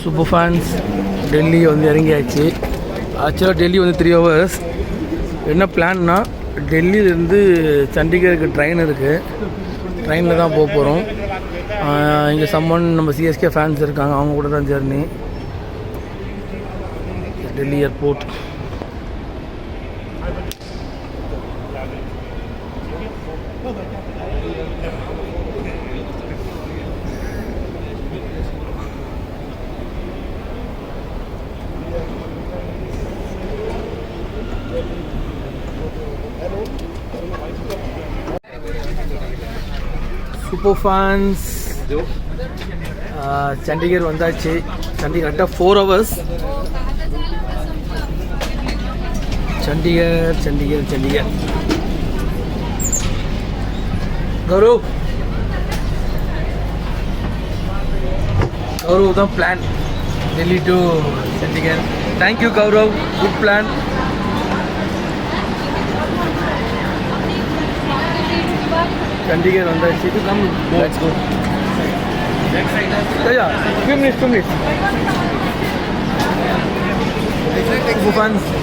Super fans Delhi வந்து இறங்கியாச்சு. ஆக்சுவலாக டெல்லி வந்து 3 hours. என்ன பிளான்னா டெல்லியிலேருந்து சண்டிகருக்கு ட்ரெயின் இருக்குது, ட்ரெயினில் தான் போக போகிறோம். இங்கே சம்மன் நம்ம சிஎஸ்கே ஃபேன்ஸ் இருக்காங்க, அவங்க கூட தான் journey. Delhi airport. Super fans Chandigarh வந்தாச்சு. சண்டிகர் கரெக்டாக 4 hours. சண்டிகர் கௌரவ் தான் plan, Delhi to Chandigarh. Thank you Gaurav, good plan. Chandigarh வந்தாச்சு. இது கம் லெட்ஸ் கோ. ஐயா 2 minutes.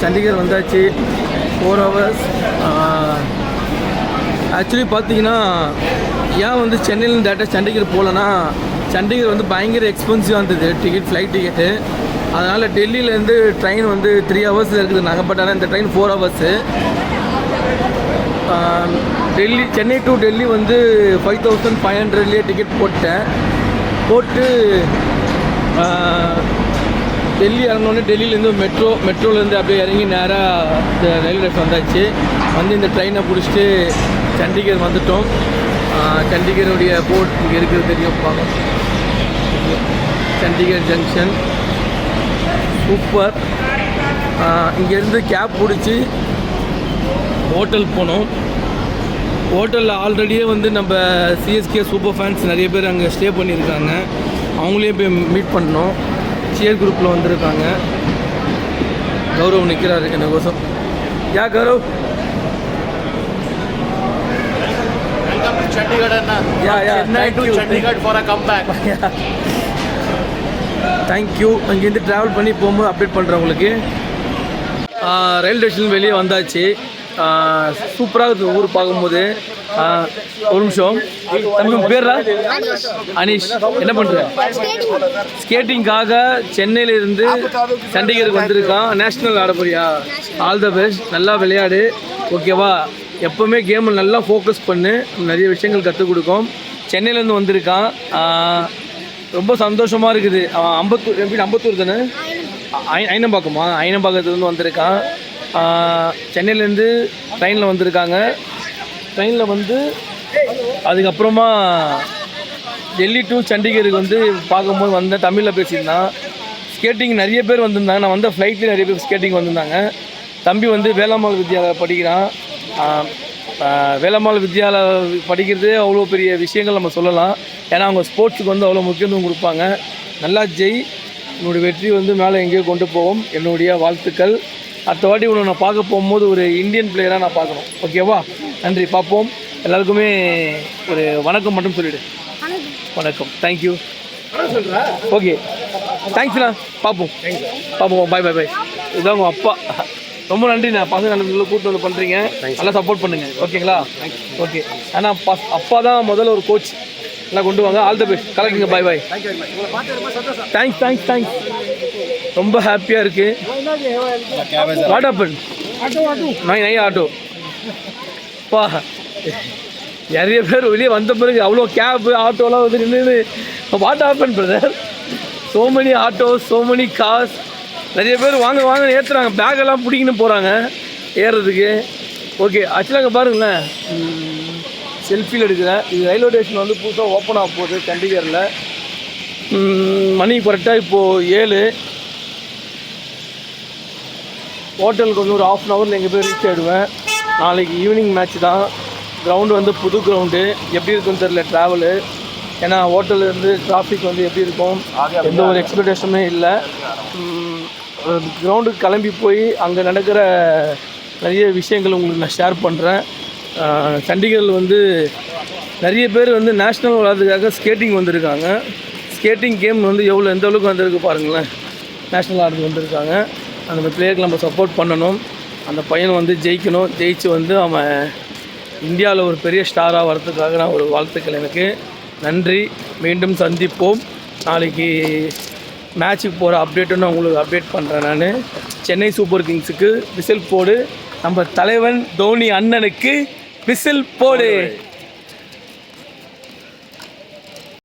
சண்டிகர் வந்தாச்சு. 4 hours. ஆக்சுவலி பார்த்தீங்கன்னா ஏன் வந்து சென்னையிலேருந்து டேரெக்டாக சண்டிகர் போகலன்னா, சண்டிகர் வந்து பயங்கர எக்ஸ்பென்சிவாக இருந்தது டிக்கெட், ஃப்ளைட் டிக்கெட்டு. அதனால் டெல்லியிலேருந்து ட்ரெயின் வந்து 3 hours இருக்குது நாங்கள். பட் ஆனால் இந்த train 4 hours. Delhi, Chennai to Delhi வந்து 5500 டிக்கெட் போட்டு டெல்லி இறங்கினோடனே டெல்லியிலேருந்து மெட்ரோலேருந்து அப்படியே இறங்கி நேராக இந்த ரயில்வே ஸ்டேஷன் வந்தாச்சு. வந்து இந்த ட்ரெயினை பிடிச்சிட்டு சண்டிகர் வந்துட்டோம். சண்டிகருடைய போர்ட் இங்கே இருக்கிறது தெரியும், பார்க்க. Chandigarh junction super. இங்கேருந்து கேப் பிடிச்சி ஹோட்டல் போனோம். ஹோட்டலில் ஆல்ரெடியே வந்து நம்ம சிஎஸ்கே சூப்பர் ஃபேன்ஸ் நிறைய பேர் அங்கே ஸ்டே பண்ணியிருக்காங்க. அவங்களையும் போய் மீட் பண்ணோம். சியர் குரூப்பில் வந்திருக்காங்க. கௌரவ் நிற்கிறாரு எனக்கோசம். யா கௌரவ், தேங்க்யூ. அங்கேருந்து ட்ராவல் பண்ணி போகும்போது அப்டேட் பண்ணுறேன் உங்களுக்கு. ரயில்வே ஸ்டேஷன் வெளியே வந்தாச்சு. சூப்பராக இருக்குது ஊர் பார்க்கும்போது. ஒரு நிமிஷம், தம்பி பேர்ரா? அனீஷ். என்ன பண்ணுற? ஸ்கேட்டிங்காக சென்னையிலேருந்து சண்டிகருக்கு வந்திருக்கான். நேஷ்னல் ஆட போறியா? ஆல் த பெஸ்ட், நல்லா விளையாடு, ஓகேவா? எப்போவுமே கேமில் நல்லா ஃபோக்கஸ் பண்ணு, நிறைய விஷயங்கள் கற்றுக் கொடுக்கும். சென்னையிலேருந்து வந்திருக்கான். ரொம்ப சந்தோஷமாக இருக்குது. அம்பத்தூர் தானே? ஐனம்பாக்கத்துலேருந்து வந்திருக்கான். சென்னையிலேருந்து ட்ரெயினில் வந்திருக்காங்க. ட்ரெயினில் வந்து அதுக்கப்புறமா டெல்லி டு சண்டிகருக்கு வந்து பார்க்கும்போது வந்தேன். தமிழில் பேசியிருந்தான். ஸ்கேட்டிங் நிறைய பேர் வந்திருந்தாங்க. நான் வந்த ஃப்ளைட்லேயும் நிறைய பேர் ஸ்கேட்டிங் வந்திருந்தாங்க. தம்பி வந்து வேலம்மாள் வித்யாலயா படிக்கிறான். வேலம்மாள் வித்யாலயா படிக்கிறதே அவ்வளோ பெரிய விஷயங்கள் நம்ம சொல்லலாம். ஏன்னா அவங்க ஸ்போர்ட்ஸுக்கு வந்து அவ்வளோ முக்கியத்துவம் கொடுப்பாங்க. நல்லா ஜெய், என்னுடைய வெற்றி வந்து மேலே எங்கேயோ கொண்டு போவோம். என்னுடைய வாழ்த்துக்கள். அடுத்த வாட்டி உன்னை நான் பார்க்க போகும்போது ஒரு இந்தியன் பிளேயராக நான் பார்க்கணும், ஓகேவா? நன்றி, பார்ப்போம். எல்லாருக்குமே ஒரு வணக்கம் மட்டும் சொல்லிவிடு. வணக்கம், தேங்க்யூ. ஓகே, தேங்க்ஸ்ண்ணா. பார்ப்போம். பாய். இதுதான் உங்கள் அப்பா. ரொம்ப நன்றி. நான் பசங்க நல்ல கூட்டு வந்து பண்ணுறீங்க, நல்லா சப்போர்ட் பண்ணுங்கள், ஓகேங்களா? ஓகே. ஆனால் அப்பா தான் முதல்ல ஒரு கோச், எல்லாம் கொண்டு வாங்க. ஆல் த பெஸ்ட், கலக்குங்க. பாய். தேங்க்ஸ். ரொம்ப ஹாப்பியாக இருக்குது. What happen? ஆட்டோ பா, நிறைய பேர் வெளியே வந்த பிறகு அவ்வளோ கேபு ஆட்டோலாம் வந்து நின்று what happen brother? So many autos, so many cars. நிறைய பேர் வாங்க ஏற்றுறாங்க, பேக்கெல்லாம் பிடிக்கின்னு போகிறாங்க ஏறுறதுக்கு. ஓகே, ஆக்சுவலாக அங்கே பாருங்களேன், செல்ஃபியில் எடுக்கிறேன். இது ரயில்வே ஸ்டேஷன் வந்து புதுசாக ஓப்பன் ஆக போகுது சண்டிகரில். மணி கரெக்டாக இப்போது 7. ஹோட்டலுக்கு வந்து ஒரு 1/2 hour எங்கள் போய் ரீச் ஆகிடுவேன். நாளைக்கு ஈவினிங் மேட்ச் தான். கிரவுண்டு வந்து புது கிரவுண்டு, எப்படி இருக்குன்னு தெரில ட்ராவலு. ஏன்னா ஹோட்டல்லேருந்து டிராஃபிக் வந்து எப்படி இருக்கும், எந்த ஒரு எக்ஸ்பெக்டேஷனுமே இல்லை. கிரவுண்டுக்கு கிளம்பி போய் அங்கே நடக்கிற நிறைய விஷயங்கள் உங்களுக்கு நான் ஷேர் பண்ணுறேன். சண்டிகரில் வந்து நிறைய பேர் வந்து நேஷ்னல் விளையாட்டுக்காக ஸ்கேட்டிங் வந்திருக்காங்க. ஸ்கேட்டிங் கேம் வந்து எந்த அளவுக்கு வந்திருக்கு பாருங்களேன். நேஷ்னல் ஆர்டர் வந்திருக்காங்க. அந்த பிளேயருக்கு நம்ம சப்போர்ட் பண்ணணும். அந்த பையன் வந்து ஜெயிக்கணும். ஜெயிச்சு வந்து அவன் இந்தியாவில் ஒரு பெரிய ஸ்டாராக வரதுக்காக நான் ஒரு வாழ்த்துக்கள் எனக்கு. நன்றி. மீண்டும் சந்திப்போம். நாளைக்கு மேட்ச்சுக்கு போகிற அப்டேட்டும் நான் உங்களுக்கு அப்டேட் பண்ணுறேன். நான் சென்னை சூப்பர் கிங்ஸுக்கு விசில் போடு. நம்ம தலைவன் தோனி அண்ணனுக்கு விசில் போடு.